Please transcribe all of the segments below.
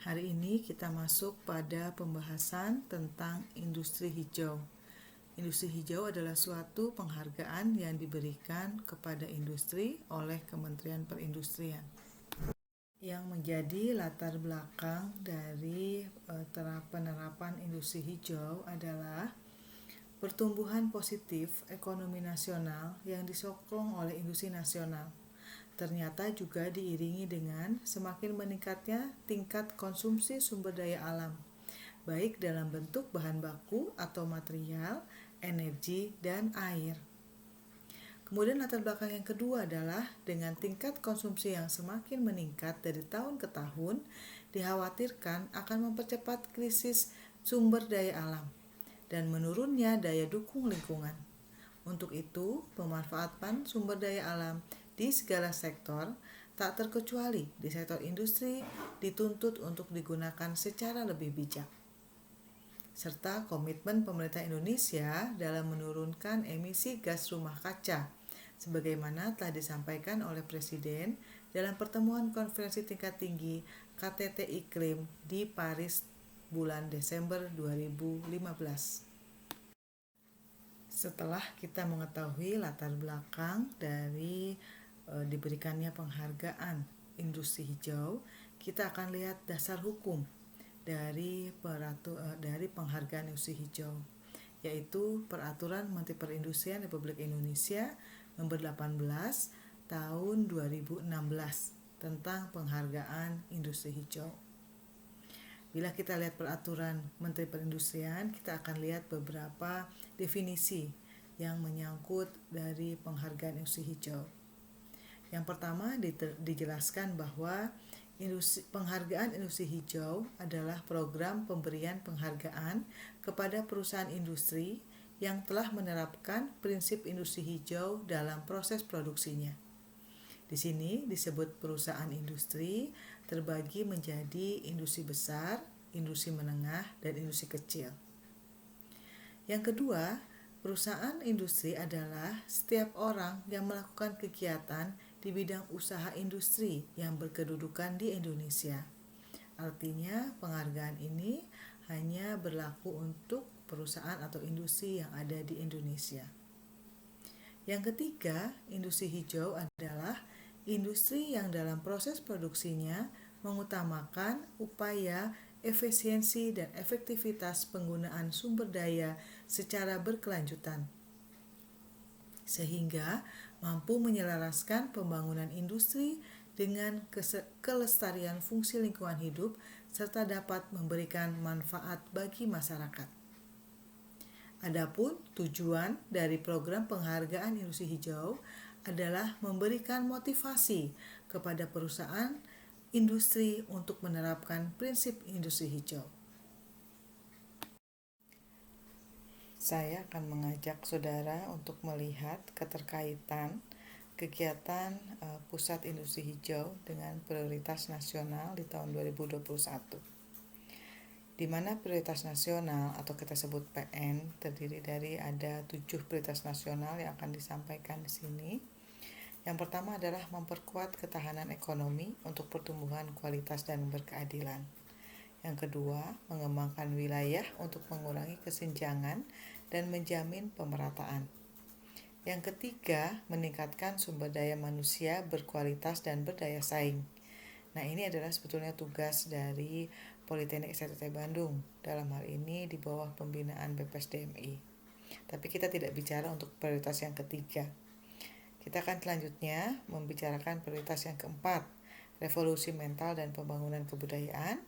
Hari ini kita masuk pada pembahasan tentang industri hijau. Industri hijau adalah suatu penghargaan yang diberikan kepada industri oleh Kementerian Perindustrian. Yang menjadi latar belakang dari penerapan industri hijau adalah pertumbuhan positif ekonomi nasional yang disokong oleh industri nasional. Ternyata juga diiringi dengan semakin meningkatnya tingkat konsumsi sumber daya alam, baik dalam bentuk bahan baku atau material, energi, dan air. Kemudian latar belakang yang kedua adalah dengan tingkat konsumsi yang semakin meningkat dari tahun ke tahun, dikhawatirkan akan mempercepat krisis sumber daya alam dan menurunnya daya dukung lingkungan. Untuk itu, pemanfaatan sumber daya alam di segala sektor, tak terkecuali di sektor industri, dituntut untuk digunakan secara lebih bijak. Serta komitmen pemerintah Indonesia dalam menurunkan emisi gas rumah kaca, sebagaimana telah disampaikan oleh Presiden dalam pertemuan konferensi tingkat tinggi KTT Iklim di Paris bulan Desember 2015. Setelah kita mengetahui latar belakang dari diberikannya penghargaan industri hijau, kita akan lihat dasar hukum dari penghargaan industri hijau, yaitu Peraturan Menteri Perindustrian Republik Indonesia Nomor 18 Tahun 2016 tentang penghargaan industri hijau. Bila kita lihat peraturan Menteri Perindustrian, kita akan lihat beberapa definisi yang menyangkut dari penghargaan industri hijau. Yang pertama dijelaskan bahwa penghargaan industri hijau adalah program pemberian penghargaan kepada perusahaan industri yang telah menerapkan prinsip industri hijau dalam proses produksinya. Di sini disebut perusahaan industri terbagi menjadi industri besar, industri menengah, dan industri kecil. Yang kedua, perusahaan industri adalah setiap orang yang melakukan kegiatan di bidang usaha industri yang berkedudukan di Indonesia. Artinya, penghargaan ini hanya berlaku untuk perusahaan atau industri yang ada di Indonesia. Yang ketiga, industri hijau adalah industri yang dalam proses produksinya mengutamakan upaya efisiensi dan efektivitas penggunaan sumber daya secara berkelanjutan, sehingga mampu menyelaraskan pembangunan industri dengan kelestarian fungsi lingkungan hidup serta dapat memberikan manfaat bagi masyarakat. Adapun tujuan dari program penghargaan industri hijau adalah memberikan motivasi kepada perusahaan industri untuk menerapkan prinsip industri hijau. Saya akan mengajak saudara untuk melihat keterkaitan kegiatan Pusat Industri Hijau dengan prioritas nasional di tahun 2021. Di mana prioritas nasional atau kita sebut PN terdiri dari ada 7 prioritas nasional yang akan disampaikan di sini. Yang pertama adalah memperkuat ketahanan ekonomi untuk pertumbuhan kualitas dan berkeadilan. Yang kedua, mengembangkan wilayah untuk mengurangi kesenjangan dan menjamin pemerataan. Yang ketiga, meningkatkan sumber daya manusia berkualitas dan berdaya saing. Nah, ini adalah sebetulnya tugas dari Politeknik STT Bandung, dalam hal ini di bawah pembinaan BPSDMI. Tapi kita tidak bicara untuk prioritas yang ketiga. Kita akan selanjutnya membicarakan prioritas yang keempat, revolusi mental dan pembangunan kebudayaan.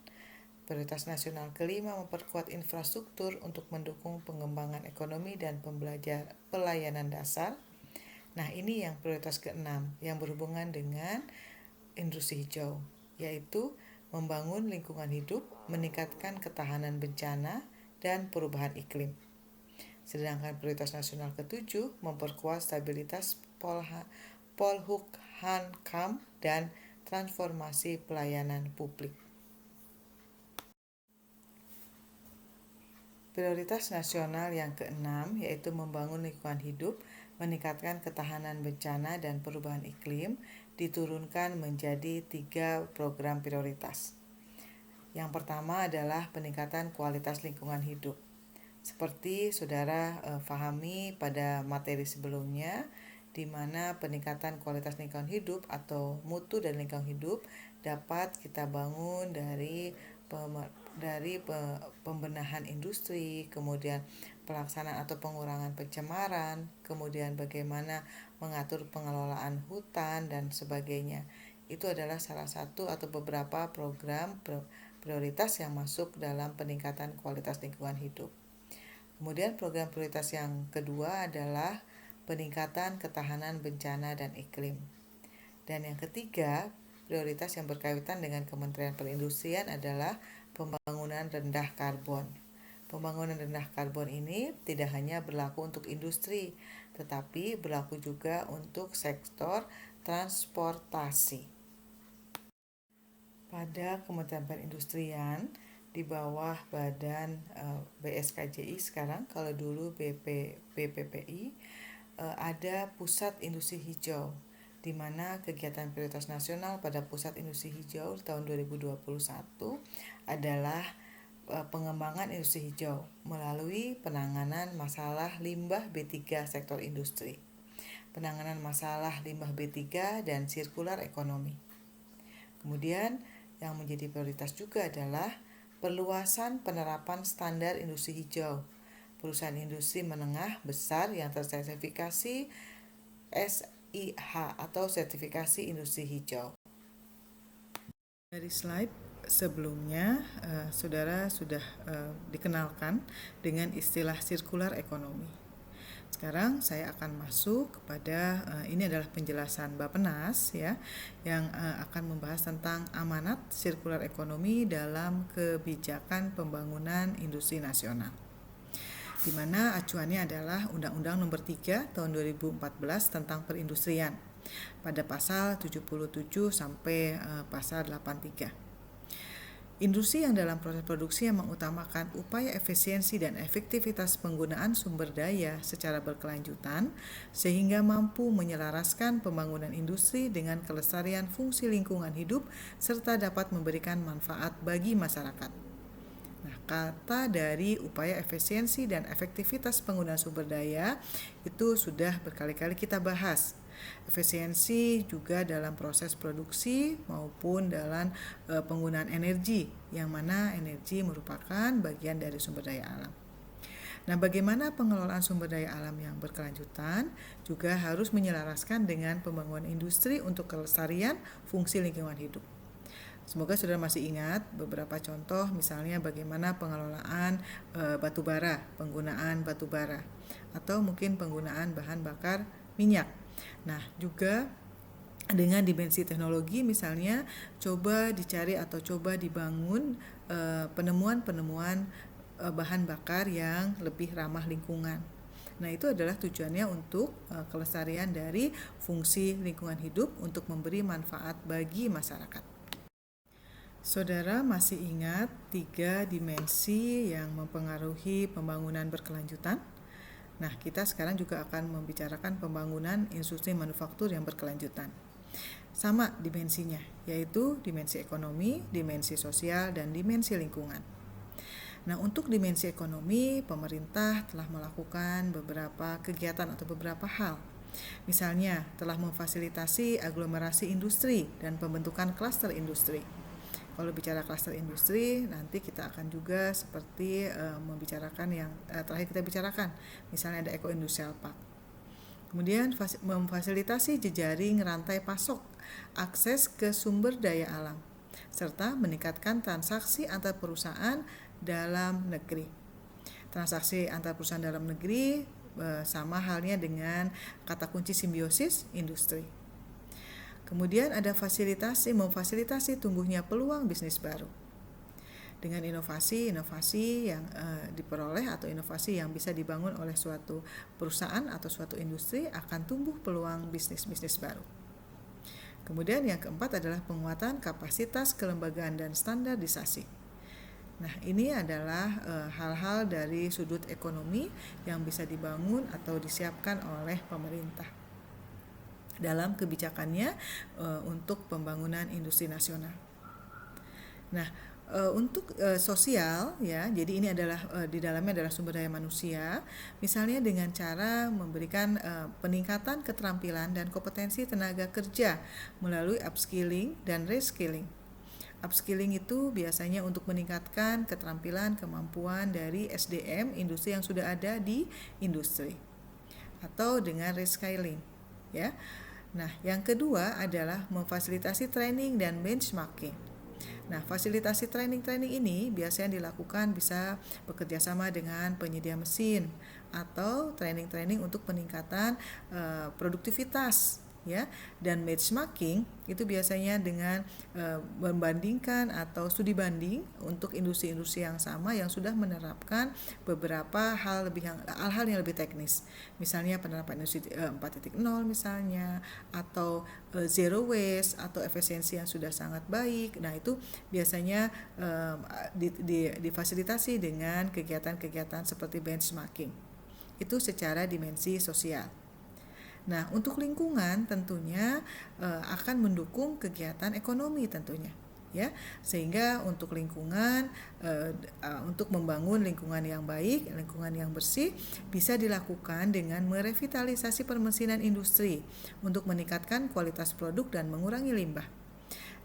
Prioritas nasional kelima, memperkuat infrastruktur untuk mendukung pengembangan ekonomi dan pelayanan dasar. Nah, ini yang prioritas keenam yang berhubungan dengan industri hijau, yaitu membangun lingkungan hidup, meningkatkan ketahanan bencana, dan perubahan iklim. Sedangkan prioritas nasional ketujuh, memperkuat stabilitas Polhukam dan transformasi pelayanan publik. Prioritas nasional yang keenam yaitu membangun lingkungan hidup, meningkatkan ketahanan bencana dan perubahan iklim, diturunkan menjadi 3 program prioritas. Yang pertama adalah peningkatan kualitas lingkungan hidup. Seperti saudara pahami pada materi sebelumnya, di mana peningkatan kualitas lingkungan hidup atau mutu dan lingkungan hidup dapat kita bangun dari pembenahan industri, kemudian pelaksanaan atau pengurangan pencemaran, kemudian bagaimana mengatur pengelolaan hutan dan sebagainya. Itu adalah salah satu atau beberapa program prioritas yang masuk dalam peningkatan kualitas lingkungan hidup. Kemudian program prioritas yang kedua adalah peningkatan ketahanan bencana dan iklim. Dan yang ketiga, prioritas yang berkaitan dengan Kementerian Perindustrian adalah pembangunan rendah karbon. Pembangunan rendah karbon ini tidak hanya berlaku untuk industri, tetapi berlaku juga untuk sektor transportasi. Pada Kementerian Perindustrian, di bawah badan BSKJI sekarang, kalau dulu BPPI, ada Pusat Industri Hijau, di mana kegiatan prioritas nasional pada Pusat Industri Hijau tahun 2021 adalah pengembangan industri hijau melalui penanganan masalah limbah B3 sektor industri, penanganan masalah limbah B3 dan sirkular ekonomi. Kemudian yang menjadi prioritas juga adalah perluasan penerapan standar industri hijau. Perusahaan industri menengah besar yang tersertifikasi SIH atau sertifikasi industri hijau. Dari slide sebelumnya, saudara sudah dikenalkan dengan istilah sirkular ekonomi. Sekarang saya akan masuk kepada ini adalah penjelasan Bappenas ya, yang akan membahas tentang amanat sirkular ekonomi dalam kebijakan pembangunan industri nasional. Di mana acuannya adalah Undang-Undang Nomor 3 Tahun 2014 tentang perindustrian pada pasal 77 sampai pasal 83. Industri yang dalam proses produksi yang mengutamakan upaya efisiensi dan efektivitas penggunaan sumber daya secara berkelanjutan sehingga mampu menyelaraskan pembangunan industri dengan kelestarian fungsi lingkungan hidup serta dapat memberikan manfaat bagi masyarakat. Nah, kata dari upaya efisiensi dan efektivitas penggunaan sumber daya itu sudah berkali-kali kita bahas. Efisiensi juga dalam proses produksi maupun dalam penggunaan energi, yang mana energi merupakan bagian dari sumber daya alam. Nah, bagaimana pengelolaan sumber daya alam yang berkelanjutan juga harus menyelaraskan dengan pembangunan industri untuk kelestarian fungsi lingkungan hidup. Semoga saudara masih ingat beberapa contoh, misalnya bagaimana pengelolaan batu bara, penggunaan batu bara, atau mungkin penggunaan bahan bakar minyak. Nah, juga dengan dimensi teknologi misalnya coba dicari atau coba dibangun penemuan-penemuan bahan bakar yang lebih ramah lingkungan. Nah, itu adalah tujuannya untuk kelestarian dari fungsi lingkungan hidup untuk memberi manfaat bagi masyarakat. Saudara masih ingat 3 dimensi yang mempengaruhi pembangunan berkelanjutan? Nah, kita sekarang juga akan membicarakan pembangunan industri manufaktur yang berkelanjutan. Sama dimensinya, yaitu dimensi ekonomi, dimensi sosial, dan dimensi lingkungan. Nah, untuk dimensi ekonomi, pemerintah telah melakukan beberapa kegiatan atau beberapa hal. Misalnya, telah memfasilitasi aglomerasi industri dan pembentukan klaster industri. Kalau bicara klaster industri, nanti kita akan juga seperti membicarakan yang terakhir kita bicarakan, misalnya ada Eco Industrial Park. Kemudian memfasilitasi jejaring rantai pasok, akses ke sumber daya alam, serta meningkatkan transaksi antar perusahaan dalam negeri. Transaksi antar perusahaan dalam negeri sama halnya dengan kata kunci simbiosis industri. Kemudian ada memfasilitasi tumbuhnya peluang bisnis baru. Dengan inovasi yang diperoleh atau inovasi yang bisa dibangun oleh suatu perusahaan atau suatu industri akan tumbuh peluang bisnis baru. Kemudian yang keempat adalah penguatan kapasitas kelembagaan dan standarisasi. Nah, ini adalah hal-hal dari sudut ekonomi yang bisa dibangun atau disiapkan oleh pemerintah dalam kebijakannya untuk pembangunan industri nasional. Nah, Untuk sosial ya, jadi ini adalah di dalamnya adalah sumber daya manusia, misalnya dengan cara memberikan peningkatan keterampilan dan kompetensi tenaga kerja melalui upskilling dan reskilling. Upskilling itu biasanya untuk meningkatkan keterampilan kemampuan dari SDM industri yang sudah ada di industri, atau dengan reskilling ya. Nah, yang kedua adalah memfasilitasi training dan benchmarking. Nah, fasilitasi training-training ini biasanya dilakukan bisa bekerja sama dengan penyedia mesin atau training-training untuk peningkatan produktivitas ya. Dan benchmarking itu biasanya dengan membandingkan atau studi banding untuk industri-industri yang sama yang sudah menerapkan beberapa hal-hal yang lebih teknis. Misalnya penerapan industri 4.0 misalnya, atau zero waste atau efisiensi yang sudah sangat baik. Nah, itu biasanya difasilitasi dengan kegiatan-kegiatan seperti benchmarking. Itu secara dimensi sosial. Nah, untuk lingkungan tentunya akan mendukung kegiatan ekonomi tentunya ya, sehingga untuk lingkungan untuk membangun lingkungan yang baik, lingkungan yang bersih bisa dilakukan dengan merevitalisasi permesinan industri untuk meningkatkan kualitas produk dan mengurangi limbah.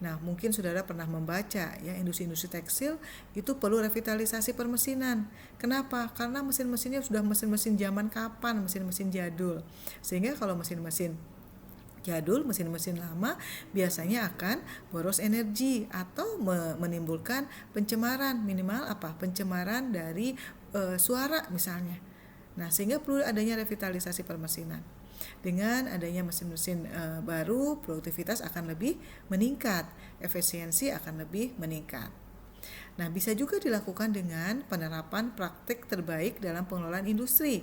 Nah, mungkin saudara pernah membaca ya, industri-industri tekstil itu perlu revitalisasi permesinan. Kenapa? Karena mesin-mesinnya sudah mesin-mesin zaman kapan, mesin-mesin jadul. Sehingga kalau mesin-mesin jadul, mesin-mesin lama biasanya akan boros energi atau menimbulkan pencemaran, minimal pencemaran dari suara misalnya. Nah, sehingga perlu adanya revitalisasi permesinan. Dengan adanya mesin-mesin baru, produktivitas akan lebih meningkat, efisiensi akan lebih meningkat. Nah, bisa juga dilakukan dengan penerapan praktik terbaik dalam pengelolaan industri.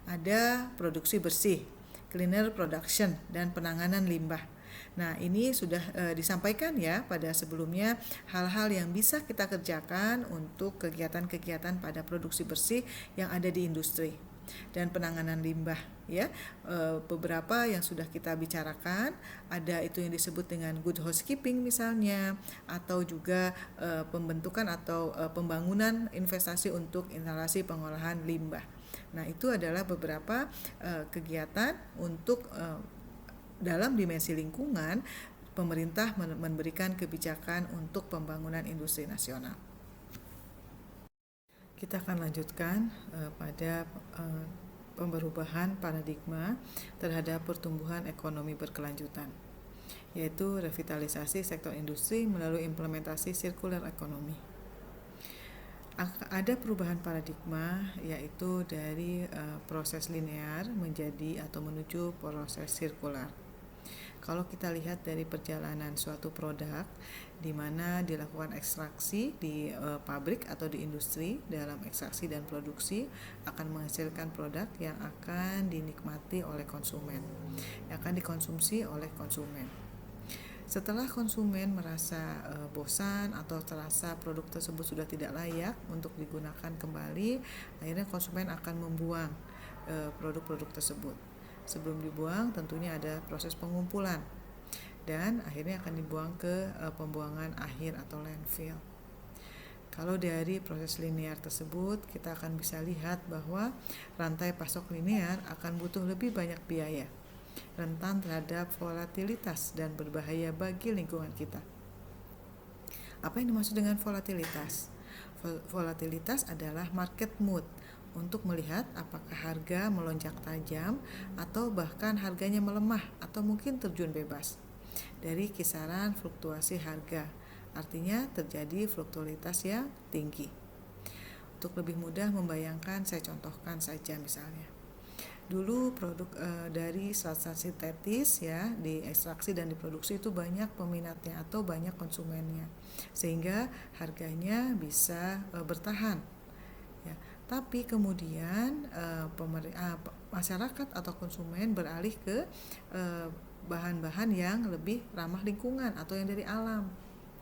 Ada produksi bersih, cleaner production, dan penanganan limbah. Nah, ini sudah disampaikan ya pada sebelumnya, hal-hal yang bisa kita kerjakan untuk kegiatan-kegiatan pada produksi bersih yang ada di industri dan penanganan limbah ya. Beberapa yang sudah kita bicarakan, ada itu yang disebut dengan good housekeeping misalnya, atau juga pembentukan atau pembangunan investasi untuk instalasi pengolahan limbah. Nah, itu adalah beberapa kegiatan untuk dalam dimensi lingkungan, pemerintah memberikan kebijakan untuk pembangunan industri nasional. Kita akan lanjutkan pada pemberubahan paradigma terhadap pertumbuhan ekonomi berkelanjutan, yaitu revitalisasi sektor industri melalui implementasi sirkular ekonomi. Ada perubahan paradigma, yaitu dari proses linear menjadi atau menuju proses sirkular. Kalau kita lihat dari perjalanan suatu produk di mana dilakukan ekstraksi di pabrik atau di industri, dalam ekstraksi dan produksi akan menghasilkan produk yang akan dinikmati oleh konsumen, yang akan dikonsumsi oleh konsumen. Setelah konsumen merasa bosan atau terasa produk tersebut sudah tidak layak untuk digunakan kembali, akhirnya konsumen akan membuang produk-produk tersebut. Sebelum dibuang tentunya ada proses pengumpulan dan akhirnya akan dibuang ke pembuangan akhir atau landfill. Kalau dari proses linear tersebut, kita akan bisa lihat bahwa rantai pasok linear akan butuh lebih banyak biaya, rentan terhadap volatilitas dan berbahaya bagi lingkungan kita. Apa yang dimaksud dengan volatilitas? Volatilitas adalah market mood untuk melihat apakah harga melonjak tajam atau bahkan harganya melemah atau mungkin terjun bebas dari kisaran fluktuasi harga. Artinya terjadi fluktualitas yang tinggi. Untuk lebih mudah membayangkan, saya contohkan saja misalnya. Dulu produk dari serat sintetis ya, diekstraksi dan diproduksi itu banyak peminatnya atau banyak konsumennya, sehingga harganya bisa bertahan. Ya, tapi kemudian masyarakat atau konsumen beralih ke bahan-bahan yang lebih ramah lingkungan atau yang dari alam,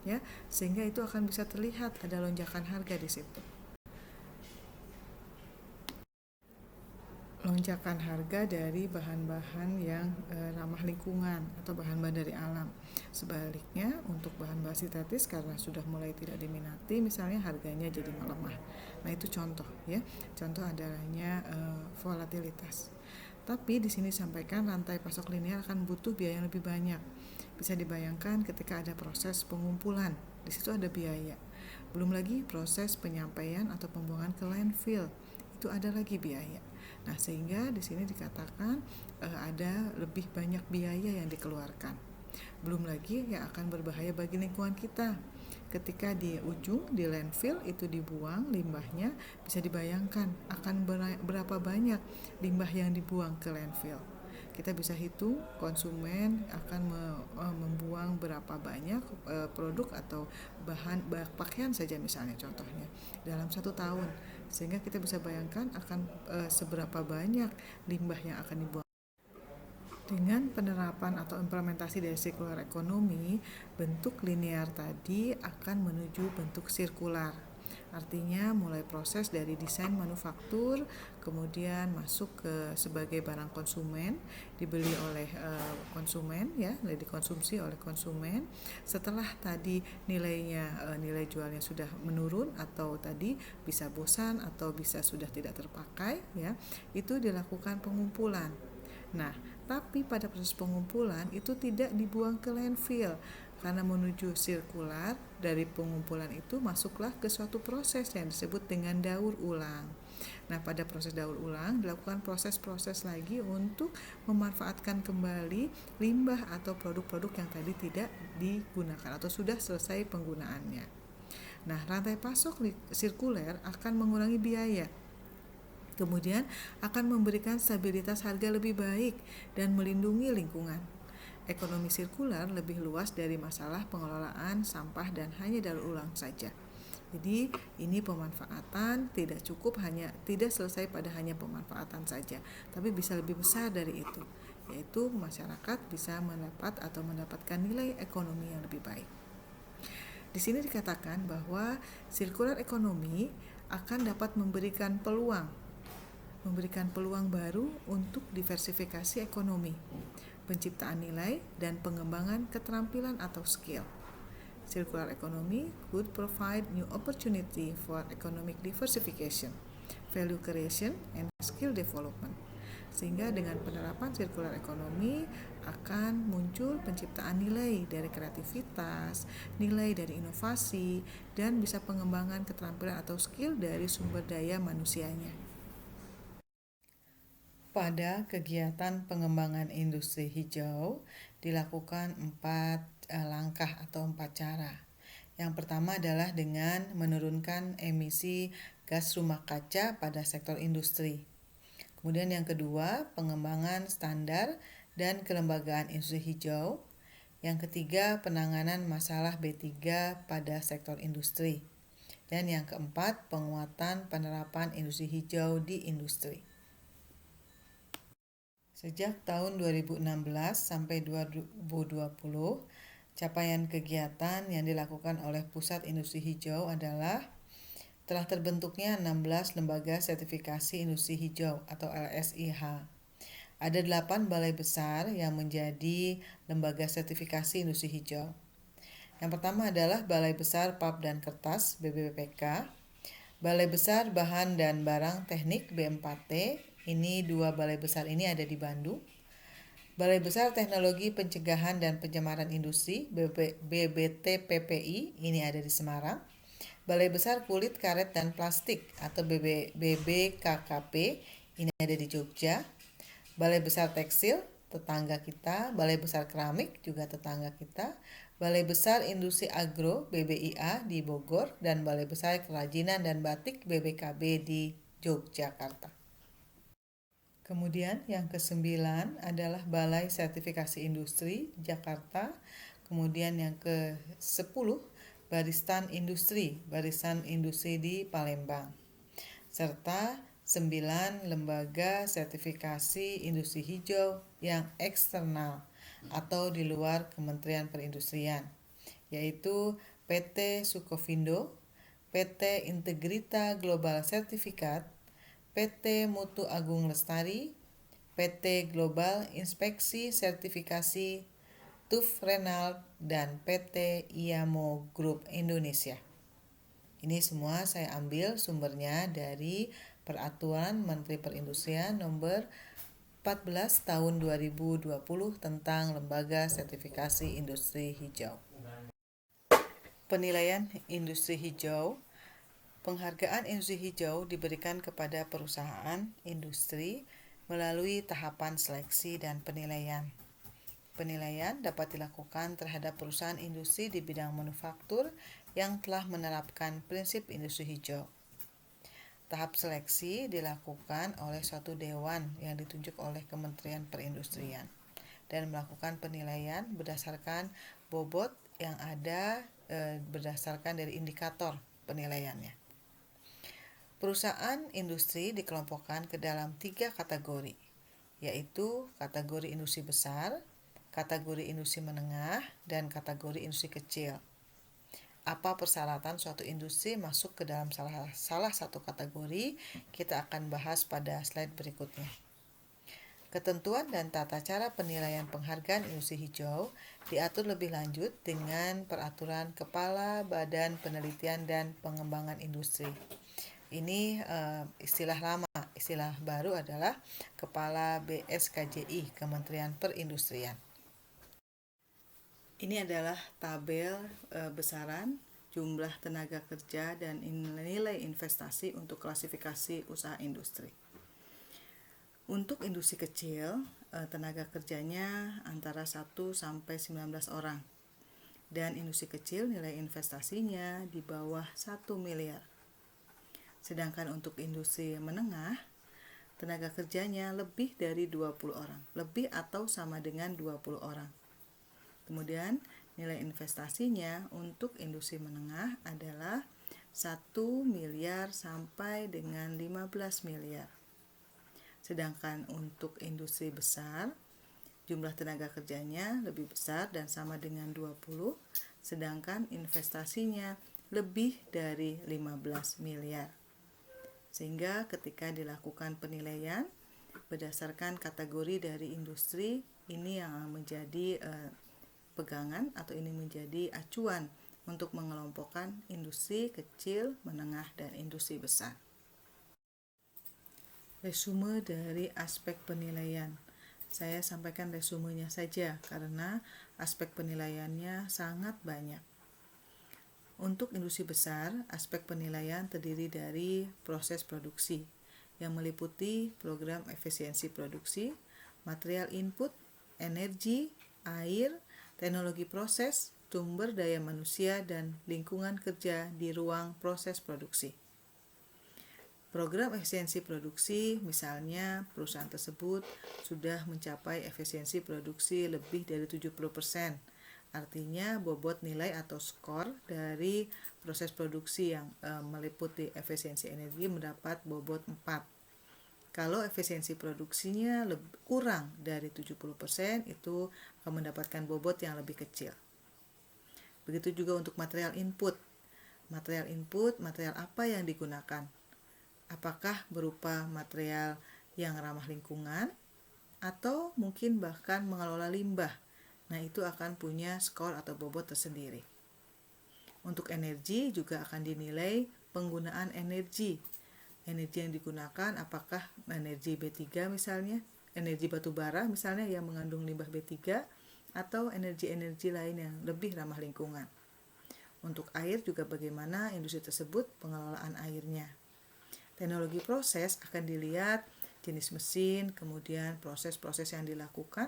ya, sehingga itu akan bisa terlihat ada lonjakan harga di situ. lonjakan harga dari bahan-bahan yang ramah lingkungan atau bahan-bahan dari alam. Sebaliknya, untuk bahan-bahan sintetis karena sudah mulai tidak diminati, misalnya harganya jadi melemah. Nah, itu contoh ya. Contoh adanya volatilitas. Tapi di sini disampaikan rantai pasok linear akan butuh biaya yang lebih banyak. Bisa dibayangkan ketika ada proses pengumpulan, di situ ada biaya. Belum lagi proses penyampaian atau pembuangan ke landfill, itu ada lagi biaya. Nah, sehingga di sini dikatakan ada lebih banyak biaya yang dikeluarkan. Belum lagi yang akan berbahaya bagi lingkungan kita. Ketika di ujung di landfill itu dibuang limbahnya, bisa dibayangkan akan berapa banyak limbah yang dibuang ke landfill. Kita bisa hitung konsumen akan membuang berapa banyak produk atau bahan pakaian saja misalnya contohnya dalam 1 tahun, sehingga kita bisa bayangkan akan seberapa banyak limbah yang akan dibuang. Dengan penerapan atau implementasi dari circular economy, bentuk linear tadi akan menuju bentuk sirkular. Artinya mulai proses dari desain manufaktur, kemudian masuk ke sebagai barang konsumen, dibeli oleh konsumen ya, dikonsumsi oleh konsumen. Setelah tadi nilai jualnya sudah menurun atau tadi bisa bosan atau bisa sudah tidak terpakai ya, itu dilakukan pengumpulan. Nah, tapi pada proses pengumpulan itu tidak dibuang ke landfill karena menuju sirkular. Dari pengumpulan itu masuklah ke suatu proses yang disebut dengan daur ulang. Nah, pada proses daur ulang dilakukan proses-proses lagi untuk memanfaatkan kembali limbah atau produk-produk yang tadi tidak digunakan atau sudah selesai penggunaannya. Nah, rantai pasok sirkuler akan mengurangi biaya, kemudian akan memberikan stabilitas harga lebih baik dan melindungi lingkungan. Ekonomi sirkular lebih luas dari masalah pengelolaan sampah dan hanya daur ulang saja. Jadi ini pemanfaatan tidak selesai pada hanya pemanfaatan saja, tapi bisa lebih besar dari itu, yaitu masyarakat bisa mendapatkan nilai ekonomi yang lebih baik. Di sini dikatakan bahwa circular economy akan dapat memberikan peluang baru untuk diversifikasi ekonomi, penciptaan nilai, dan pengembangan keterampilan atau skill. Circular economy could provide new opportunity for economic diversification, value creation, and skill development. Sehingga dengan penerapan circular economy akan muncul penciptaan nilai dari kreativitas, nilai dari inovasi, dan bisa pengembangan keterampilan atau skill dari sumber daya manusianya. Pada kegiatan pengembangan industri hijau dilakukan 4 langkah atau 4 cara. Yang pertama adalah dengan menurunkan emisi gas rumah kaca pada sektor industri. Kemudian yang kedua, pengembangan standar dan kelembagaan industri hijau. Yang ketiga, penanganan masalah B3 pada sektor industri. Dan yang keempat, penguatan penerapan industri hijau di industri. Sejak tahun 2016 sampai 2020, capaian kegiatan yang dilakukan oleh Pusat Industri Hijau adalah telah terbentuknya 16 lembaga sertifikasi industri hijau atau LSIH. Ada 8 balai besar yang menjadi lembaga sertifikasi industri hijau. Yang pertama adalah Balai Besar Pulp dan Kertas BBPK, Balai Besar Bahan dan Barang Teknik B4T. Ini 2 balai besar ini ada di Bandung. Balai Besar Teknologi Pencegahan dan Pencemaran Industri BBTPPI, ini ada di Semarang. Balai Besar Kulit, Karet, dan Plastik atau BBKKP, ini ada di Jogja. Balai Besar Tekstil, tetangga kita. Balai Besar Keramik, juga tetangga kita. Balai Besar Industri Agro BBIA di Bogor, dan Balai Besar Kerajinan dan Batik BBKB di Yogyakarta. Kemudian yang ke-9 adalah Balai Sertifikasi Industri Jakarta. Kemudian yang ke-10 Barisan Industri di Palembang. Serta 9 lembaga sertifikasi industri hijau yang eksternal atau di luar Kementerian Perindustrian, yaitu PT Sukovindo, PT Integrita Global Certificate, PT Mutu Agung Lestari, PT Global Inspeksi Sertifikasi, TUV Renault, dan PT Iamo Group Indonesia. Ini semua saya ambil sumbernya dari Peraturan Menteri Perindustrian Nomor 14 Tahun 2020 tentang Lembaga Sertifikasi Industri Hijau. Penilaian industri hijau. Penghargaan industri hijau diberikan kepada perusahaan industri melalui tahapan seleksi dan penilaian. Penilaian dapat dilakukan terhadap perusahaan industri di bidang manufaktur yang telah menerapkan prinsip industri hijau. Tahap seleksi dilakukan oleh suatu dewan yang ditunjuk oleh Kementerian Perindustrian dan melakukan penilaian berdasarkan bobot yang ada berdasarkan dari indikator penilaiannya. Perusahaan industri dikelompokkan ke dalam 3 kategori, yaitu kategori industri besar, kategori industri menengah, dan kategori industri kecil. Apa persyaratan suatu industri masuk ke dalam salah satu kategori, kita akan bahas pada slide berikutnya. Ketentuan dan tata cara penilaian penghargaan industri hijau diatur lebih lanjut dengan Peraturan Kepala Badan Penelitian dan Pengembangan Industri. Ini istilah lama, istilah baru adalah Kepala BSKJI, Kementerian Perindustrian. Ini adalah tabel besaran jumlah tenaga kerja dan nilai investasi untuk klasifikasi usaha industri. Untuk industri kecil, tenaga kerjanya antara 1 sampai 19 orang. Dan industri kecil nilai investasinya di bawah 1 miliar. Sedangkan untuk industri menengah, tenaga kerjanya lebih dari 20 orang, lebih atau sama dengan 20 orang. Kemudian nilai investasinya untuk industri menengah adalah 1 miliar sampai dengan 15 miliar. Sedangkan untuk industri besar, jumlah tenaga kerjanya lebih besar dan sama dengan 20, sedangkan investasinya lebih dari 15 miliar. Sehingga ketika dilakukan penilaian berdasarkan kategori dari industri, ini yang menjadi pegangan atau ini menjadi acuan untuk mengelompokkan industri kecil, menengah, dan industri besar. Resume dari aspek penilaian. Saya sampaikan resumenya saja karena aspek penilaiannya sangat banyak. Untuk industri besar, aspek penilaian terdiri dari proses produksi yang meliputi program efisiensi produksi, material input, energi, air, teknologi proses, sumber daya manusia, dan lingkungan kerja di ruang proses produksi. Program efisiensi produksi, misalnya perusahaan tersebut sudah mencapai efisiensi produksi lebih dari 70%. Artinya bobot nilai atau skor dari proses produksi yang meliputi efisiensi energi mendapat bobot 4. Kalau efisiensi produksinya kurang dari 70%, itu akan mendapatkan bobot yang lebih kecil. Begitu juga untuk material input. Material input, material apa yang digunakan? Apakah berupa material yang ramah lingkungan atau mungkin bahkan mengelola limbah? Nah, itu akan punya skor atau bobot tersendiri. Untuk energi juga akan dinilai penggunaan energi. Energi yang digunakan apakah energi B3 misalnya, energi batu bara misalnya yang mengandung limbah B3, atau energi-energi lain yang lebih ramah lingkungan. Untuk air juga bagaimana industri tersebut pengelolaan airnya. Teknologi proses akan dilihat jenis mesin, kemudian proses-proses yang dilakukan,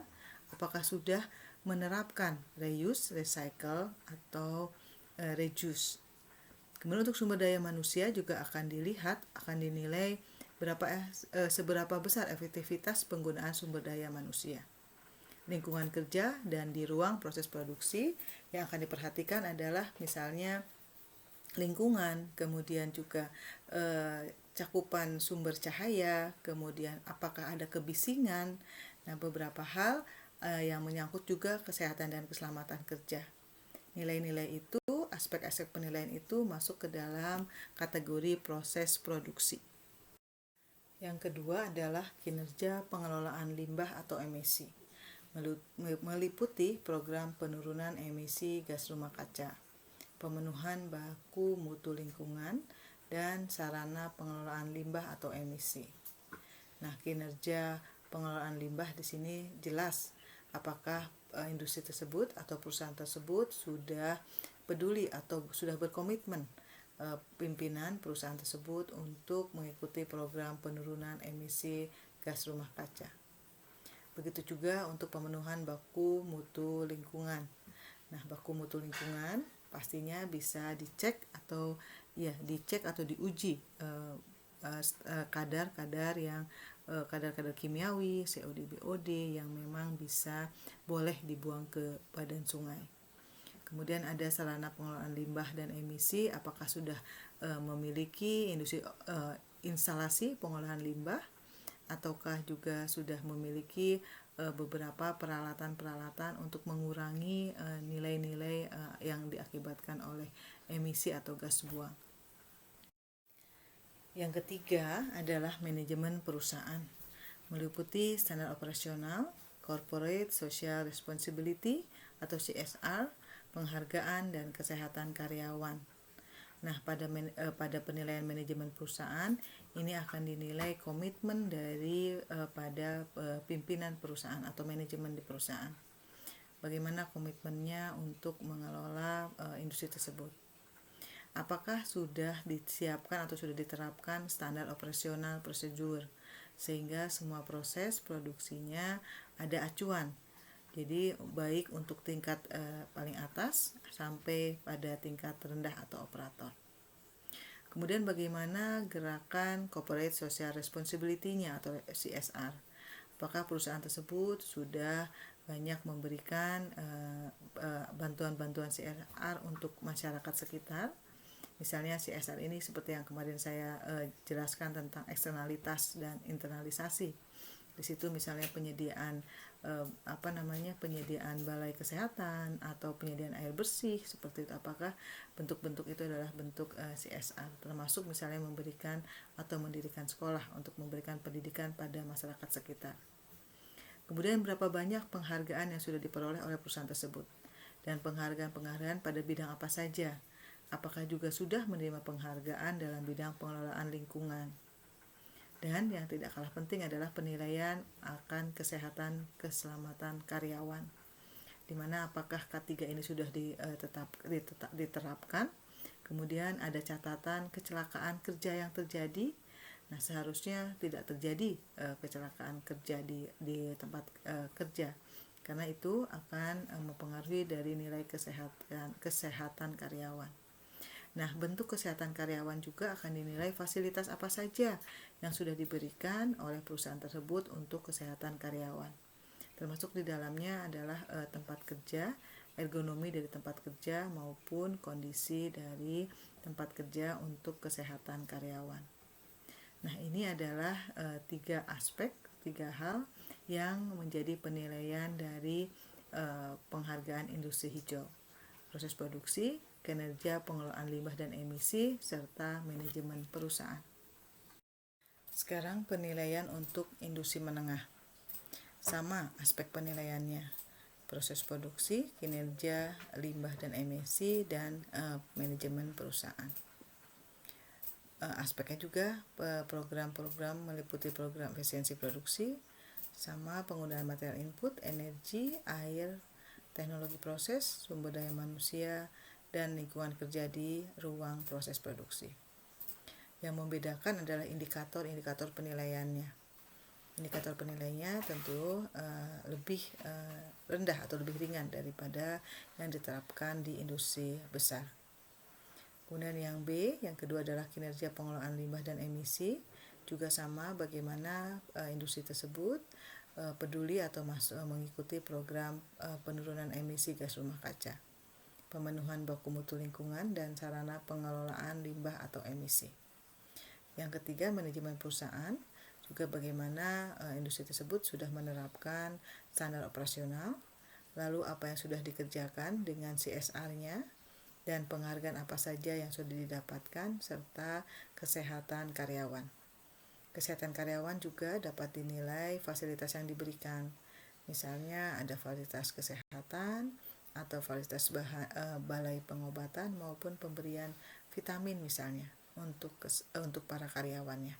apakah sudah menerapkan reuse, recycle, atau reduce. Kemudian untuk sumber daya manusia juga akan dilihat, akan dinilai seberapa besar efektivitas penggunaan sumber daya manusia. Lingkungan kerja dan di ruang proses produksi yang akan diperhatikan adalah misalnya lingkungan, kemudian juga cakupan sumber cahaya, kemudian apakah ada kebisingan. Nah, beberapa hal yang menyangkut juga kesehatan dan keselamatan kerja. Nilai-nilai itu, aspek-aspek penilaian itu masuk ke dalam kategori proses produksi. Yang kedua adalah kinerja pengelolaan limbah atau emisi, meliputi program penurunan emisi gas rumah kaca, pemenuhan baku mutu lingkungan, dan sarana pengelolaan limbah atau emisi. Nah, kinerja pengelolaan limbah di sini jelas apakah industri tersebut atau perusahaan tersebut sudah peduli atau sudah berkomitmen pimpinan perusahaan tersebut untuk mengikuti program penurunan emisi gas rumah kaca. Begitu juga untuk pemenuhan baku mutu lingkungan. Nah, baku mutu lingkungan pastinya bisa dicek atau diuji kadar-kadar yang kadar-kadar kimiawi, COD, BOD yang memang bisa boleh dibuang ke badan sungai. Kemudian ada sarana pengelolaan limbah dan emisi, apakah sudah memiliki instalasi pengolahan limbah ataukah juga sudah memiliki beberapa peralatan-peralatan untuk mengurangi nilai-nilai yang diakibatkan oleh emisi atau gas buang. Yang ketiga adalah manajemen perusahaan, meliputi standar operasional, corporate social responsibility atau CSR, penghargaan dan kesehatan karyawan. Nah, pada penilaian manajemen perusahaan ini akan dinilai komitmen pada pimpinan perusahaan atau manajemen di perusahaan. Bagaimana komitmennya untuk mengelola industri tersebut? Apakah sudah disiapkan atau sudah diterapkan standar operasional prosedur sehingga semua proses produksinya ada acuan. Jadi baik untuk tingkat paling atas sampai pada tingkat rendah atau operator. Kemudian bagaimana gerakan corporate social responsibility-nya atau CSR? Apakah perusahaan tersebut sudah banyak memberikan bantuan-bantuan CSR untuk masyarakat sekitar? Misalnya CSR ini seperti yang kemarin saya jelaskan tentang eksternalitas dan internalisasi. Di situ misalnya penyediaan penyediaan balai kesehatan atau penyediaan air bersih seperti itu. Apakah bentuk-bentuk itu adalah bentuk CSR, termasuk misalnya memberikan atau mendirikan sekolah untuk memberikan pendidikan pada masyarakat sekitar. Kemudian berapa banyak penghargaan yang sudah diperoleh oleh perusahaan tersebut, dan penghargaan-penghargaan pada bidang apa saja. Apakah juga sudah menerima penghargaan dalam bidang pengelolaan lingkungan. Dan yang tidak kalah penting adalah penilaian akan kesehatan keselamatan karyawan, di mana apakah K3 ini sudah diterapkan. Kemudian ada catatan kecelakaan kerja yang terjadi. Nah, seharusnya tidak terjadi kecelakaan kerja di tempat kerja, karena itu akan mempengaruhi dari nilai kesehatan karyawan. Nah, bentuk kesehatan karyawan juga akan dinilai fasilitas apa saja yang sudah diberikan oleh perusahaan tersebut untuk kesehatan karyawan. Termasuk di dalamnya adalah tempat kerja, ergonomi dari tempat kerja maupun kondisi dari tempat kerja untuk kesehatan karyawan. Nah, ini adalah 3 hal yang menjadi penilaian dari penghargaan industri hijau: proses produksi, kinerja pengelolaan limbah dan emisi, serta manajemen perusahaan. Sekarang penilaian untuk industri menengah. Sama aspek penilaiannya: proses produksi, kinerja limbah dan emisi, dan manajemen perusahaan. Aspeknya juga program-program meliputi program efisiensi produksi, sama penggunaan material input, energi, air, teknologi proses, sumber daya manusia, dan lingkungan kerja di ruang proses produksi. Yang membedakan adalah indikator penilaiannya. Indikator penilaiannya tentu lebih rendah atau lebih ringan daripada yang diterapkan di industri besar. Kemudian yang kedua adalah kinerja pengelolaan limbah dan emisi. Juga sama bagaimana industri tersebut peduli atau mengikuti program penurunan emisi gas rumah kaca, pemenuhan baku mutu lingkungan, dan sarana pengelolaan limbah atau emisi. Yang ketiga, manajemen perusahaan, juga bagaimana industri tersebut sudah menerapkan standar operasional, lalu apa yang sudah dikerjakan dengan CSR-nya, dan penghargaan apa saja yang sudah didapatkan, serta kesehatan karyawan. Kesehatan karyawan juga dapat dinilai fasilitas yang diberikan. Misalnya ada fasilitas kesehatan atau fasilitas balai pengobatan maupun pemberian vitamin misalnya untuk para karyawannya.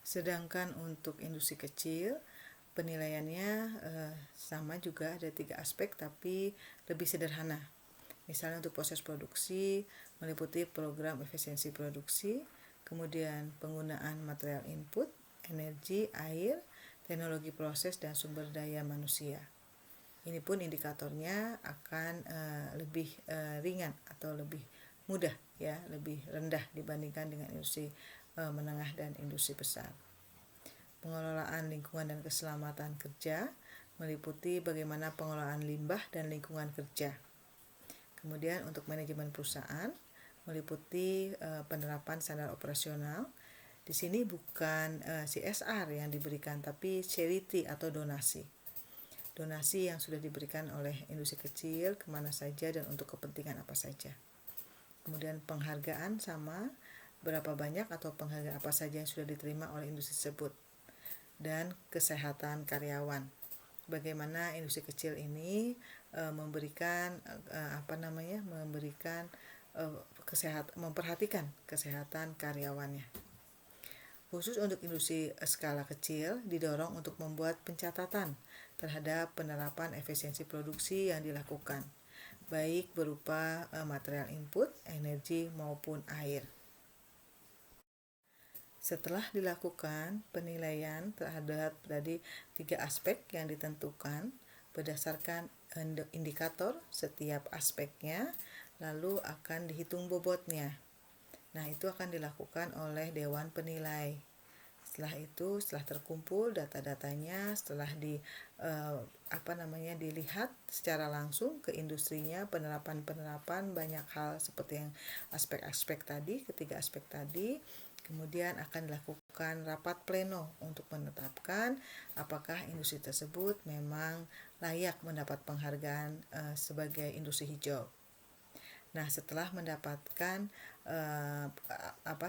Sedangkan untuk industri kecil, penilaiannya sama juga, ada 3 aspek tapi lebih sederhana. Misalnya untuk proses produksi meliputi program efisiensi produksi, kemudian penggunaan material input, energi, air, teknologi proses, dan sumber daya manusia. Ini pun indikatornya akan lebih ringan atau lebih mudah, ya, lebih rendah dibandingkan dengan industri menengah dan industri besar. Pengelolaan lingkungan dan keselamatan kerja meliputi bagaimana pengelolaan limbah dan lingkungan kerja. Kemudian untuk manajemen perusahaan meliputi penerapan standar operasional. Di sini bukan CSR yang diberikan, tapi charity atau donasi. Donasi yang sudah diberikan oleh industri kecil kemana saja dan untuk kepentingan apa saja. Kemudian penghargaan sama, berapa banyak atau penghargaan apa saja yang sudah diterima oleh industri tersebut. Dan kesehatan karyawan. Bagaimana industri kecil ini memperhatikan kesehatan karyawannya. Khusus untuk industri skala kecil didorong untuk membuat pencatatan terhadap penerapan efisiensi produksi yang dilakukan, baik berupa material input, energi maupun air. Setelah dilakukan penilaian terhadap tadi 3 aspek yang ditentukan berdasarkan indikator setiap aspeknya, lalu akan dihitung bobotnya. Nah, itu akan dilakukan oleh Dewan Penilai. Setelah terkumpul data-datanya, setelah dilihat secara langsung ke industrinya, penerapan banyak hal seperti yang aspek-aspek tadi, ketiga aspek tadi, kemudian akan dilakukan rapat pleno untuk menetapkan apakah industri tersebut memang layak mendapat penghargaan sebagai industri hijau. Nah, setelah mendapatkan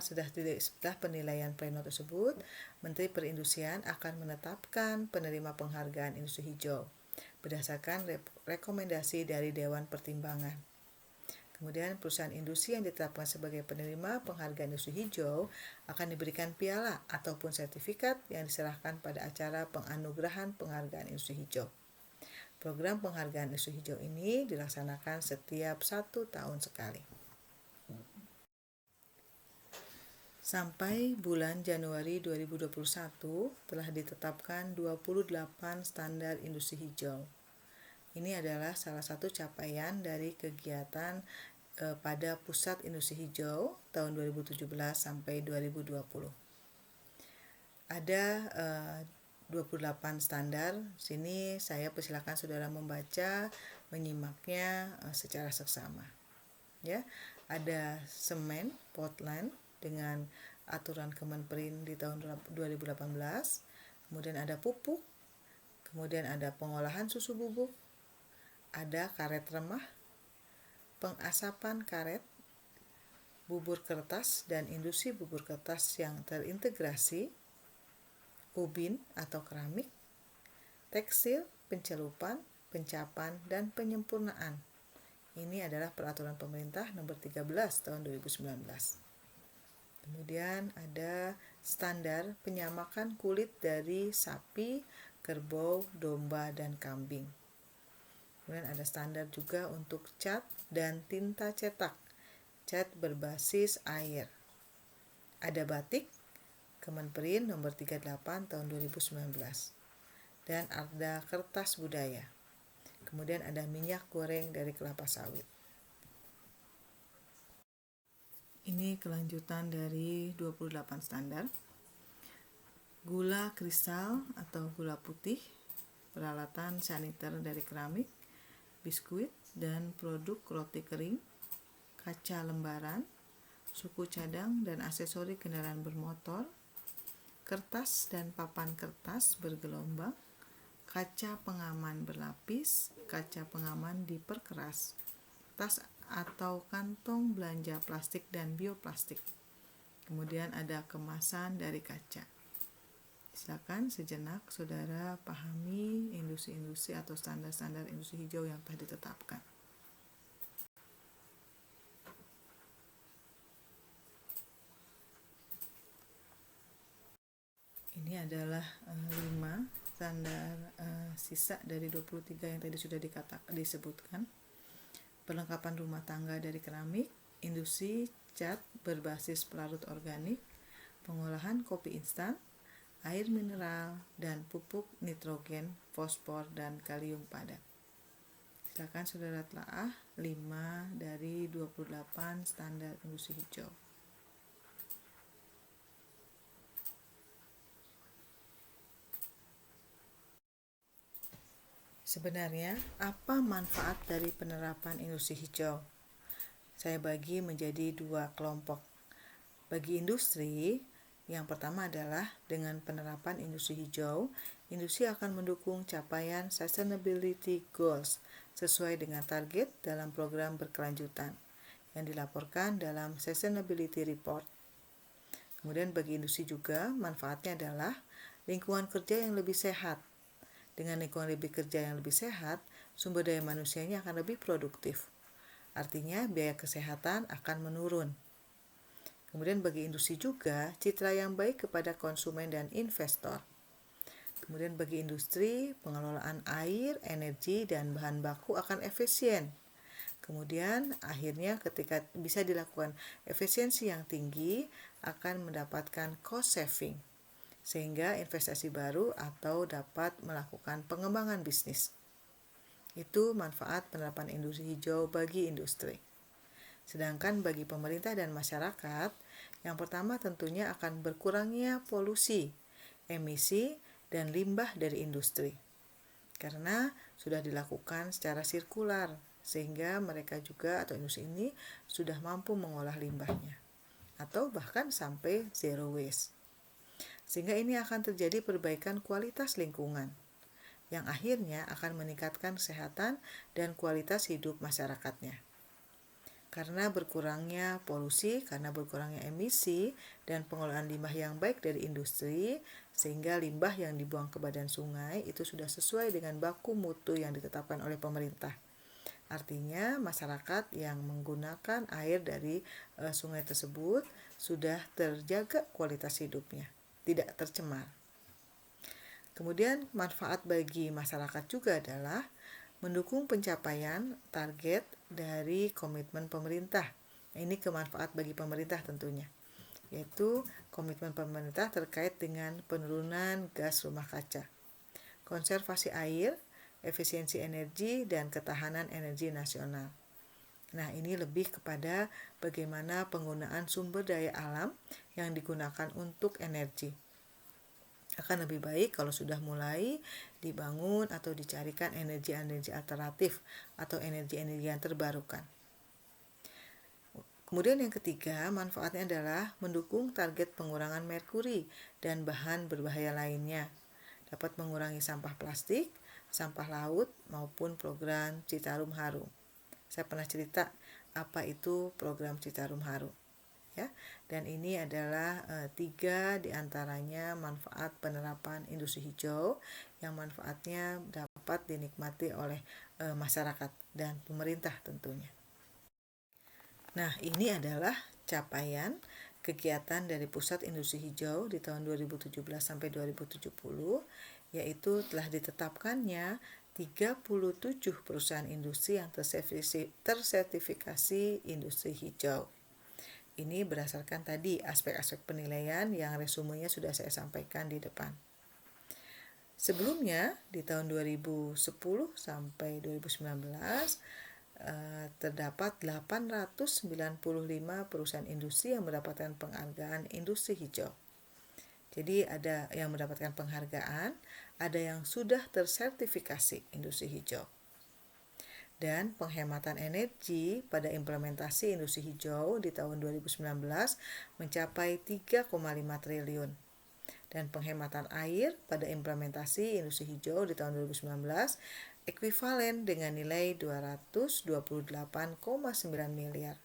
setelah penilaian pleno tersebut, Menteri Perindustrian akan menetapkan penerima penghargaan industri hijau berdasarkan rekomendasi dari Dewan Pertimbangan. Kemudian perusahaan industri yang ditetapkan sebagai penerima penghargaan industri hijau akan diberikan piala ataupun sertifikat yang diserahkan pada acara penganugerahan penghargaan industri hijau. Program penghargaan industri hijau ini dilaksanakan setiap 1 tahun sekali. Sampai bulan Januari 2021 telah ditetapkan 28 standar industri hijau. Ini adalah salah satu capaian dari kegiatan pada Pusat Industri Hijau tahun 2017 sampai 2020. Ada 28 standar. Sini saya persilakan saudara membaca, menyimaknya secara seksama. Ya, ada semen Portland dengan aturan Kemenperin di tahun 2018. Kemudian ada pupuk, kemudian ada pengolahan susu bubuk, ada karet remah, pengasapan karet, bubur kertas dan industri bubur kertas yang terintegrasi, ubin atau keramik, tekstil, pencelupan, pencapan, dan penyempurnaan. Ini adalah peraturan pemerintah nomor 13 tahun 2019. Kemudian ada standar penyamakan kulit dari sapi, kerbau, domba, dan kambing. Kemudian ada standar juga untuk cat dan tinta cetak, cat berbasis air. Ada batik, Kemenperin nomor 38 tahun 2019. Dan ada kertas budaya. Kemudian ada minyak goreng dari kelapa sawit. Ini kelanjutan dari 28 standar. Gula kristal atau gula putih, peralatan saniter dari keramik, biskuit dan produk roti kering, kaca lembaran, suku cadang dan aksesori kendaraan bermotor, kertas dan papan kertas bergelombang, kaca pengaman berlapis, kaca pengaman diperkeras, tas atau kantong belanja plastik dan bioplastik, Kemudian ada kemasan dari kaca. Silakan sejenak saudara pahami industri-industri atau standar-standar industri hijau yang telah ditetapkan. Ini adalah 5 standar sisa dari 23 yang tadi sudah disebutkan. Perlengkapan rumah tangga dari keramik, industri cat berbasis pelarut organik, pengolahan kopi instan, air mineral, dan pupuk nitrogen, fosfor, dan kalium padat. Silakan saudara telaah 5 dari 28 standar industri hijau. Sebenarnya, apa manfaat dari penerapan industri hijau? Saya bagi menjadi 2 kelompok. Bagi industri, yang pertama adalah dengan penerapan industri hijau, industri akan mendukung capaian sustainability goals sesuai dengan target dalam program berkelanjutan yang dilaporkan dalam sustainability report. Kemudian bagi industri juga manfaatnya adalah lingkungan kerja yang lebih sehat. Dengan lingkungan kerja yang lebih sehat, sumber daya manusianya akan lebih produktif. Artinya biaya kesehatan akan menurun. Kemudian bagi industri juga citra yang baik kepada konsumen dan investor. Kemudian bagi industri, pengelolaan air, energi, dan bahan baku akan efisien. Kemudian akhirnya ketika bisa dilakukan efisiensi yang tinggi akan mendapatkan cost saving, sehingga investasi baru atau dapat melakukan pengembangan bisnis. Itu manfaat penerapan industri hijau bagi industri. Sedangkan bagi pemerintah dan masyarakat, yang pertama tentunya akan berkurangnya polusi, emisi, dan limbah dari industri. Karena sudah dilakukan secara sirkular, sehingga mereka juga atau industri ini sudah mampu mengolah limbahnya. Atau bahkan sampai zero waste. Sehingga ini akan terjadi perbaikan kualitas lingkungan, yang akhirnya akan meningkatkan kesehatan dan kualitas hidup masyarakatnya. Karena berkurangnya polusi, karena berkurangnya emisi, dan pengolahan limbah yang baik dari industri, sehingga limbah yang dibuang ke badan sungai itu sudah sesuai dengan baku mutu yang ditetapkan oleh pemerintah. Artinya masyarakat yang menggunakan air dari sungai tersebut sudah terjaga kualitas hidupnya, tidak tercemar. Kemudian manfaat bagi masyarakat juga adalah mendukung pencapaian target dari komitmen pemerintah. Ini kemanfaat bagi pemerintah tentunya, yaitu komitmen pemerintah terkait dengan penurunan gas rumah kaca, konservasi air, efisiensi energi, dan ketahanan energi nasional. Nah, ini lebih kepada bagaimana penggunaan sumber daya alam yang digunakan untuk energi. Akan lebih baik kalau sudah mulai dibangun atau dicarikan energi-energi alternatif atau energi-energi yang terbarukan. Kemudian yang ketiga, manfaatnya adalah mendukung target pengurangan merkuri dan bahan berbahaya lainnya. Dapat mengurangi sampah plastik, sampah laut, maupun program Citarum Harum. Saya pernah cerita apa itu program Citarum Harum. Ya, dan ini adalah 3 diantaranya manfaat penerapan industri hijau yang manfaatnya dapat dinikmati oleh masyarakat dan pemerintah tentunya. Nah, ini adalah capaian kegiatan dari Pusat Industri Hijau di tahun 2017 sampai 2070, yaitu telah ditetapkannya 37 perusahaan industri yang tersertifikasi industri hijau. Ini berdasarkan tadi aspek-aspek penilaian yang resumenya sudah saya sampaikan di depan. Sebelumnya, di tahun 2010 sampai 2019, terdapat 895 perusahaan industri yang mendapatkan penghargaan industri hijau. Jadi ada yang mendapatkan penghargaan, ada yang sudah tersertifikasi industri hijau. Dan penghematan energi pada implementasi industri hijau di tahun 2019 mencapai 3,5 triliun. Dan penghematan air pada implementasi industri hijau di tahun 2019 ekuivalen dengan nilai 228,9 miliar.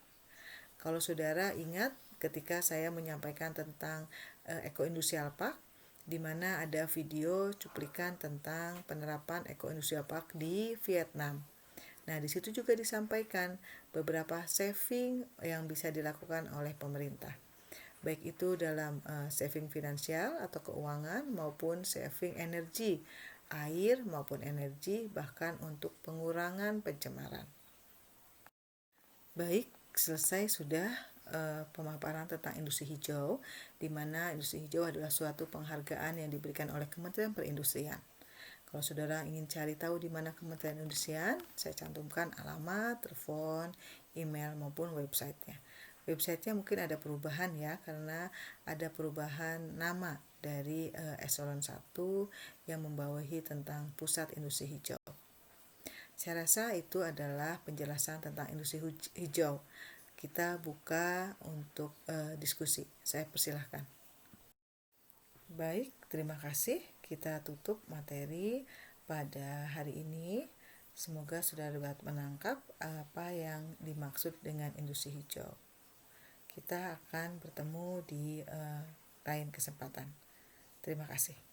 Kalau saudara ingat ketika saya menyampaikan tentang Eco-Industrial Park, di mana ada video cuplikan tentang penerapan Eco-Industrial Park di Vietnam. Nah, di situ juga disampaikan beberapa saving yang bisa dilakukan oleh pemerintah. Baik itu dalam saving finansial atau keuangan maupun saving energi, air maupun energi, bahkan untuk pengurangan pencemaran. Baik, selesai sudah pemaparan tentang industri hijau, di mana industri hijau adalah suatu penghargaan yang diberikan oleh Kementerian Perindustrian. Kalau saudara ingin cari tahu di mana Kementerian Perindustrian, saya cantumkan alamat, telepon, email maupun websitenya. Websitenya mungkin ada perubahan ya, karena ada perubahan nama dari eselon 1 yang membawahi tentang Pusat Industri Hijau. Saya rasa itu adalah penjelasan tentang industri hijau. Kita buka untuk diskusi. Saya persilahkan. Baik, terima kasih. Kita tutup materi pada hari ini. Semoga sudah dapat menangkap apa yang dimaksud dengan industri hijau. Kita akan bertemu di lain kesempatan. Terima kasih.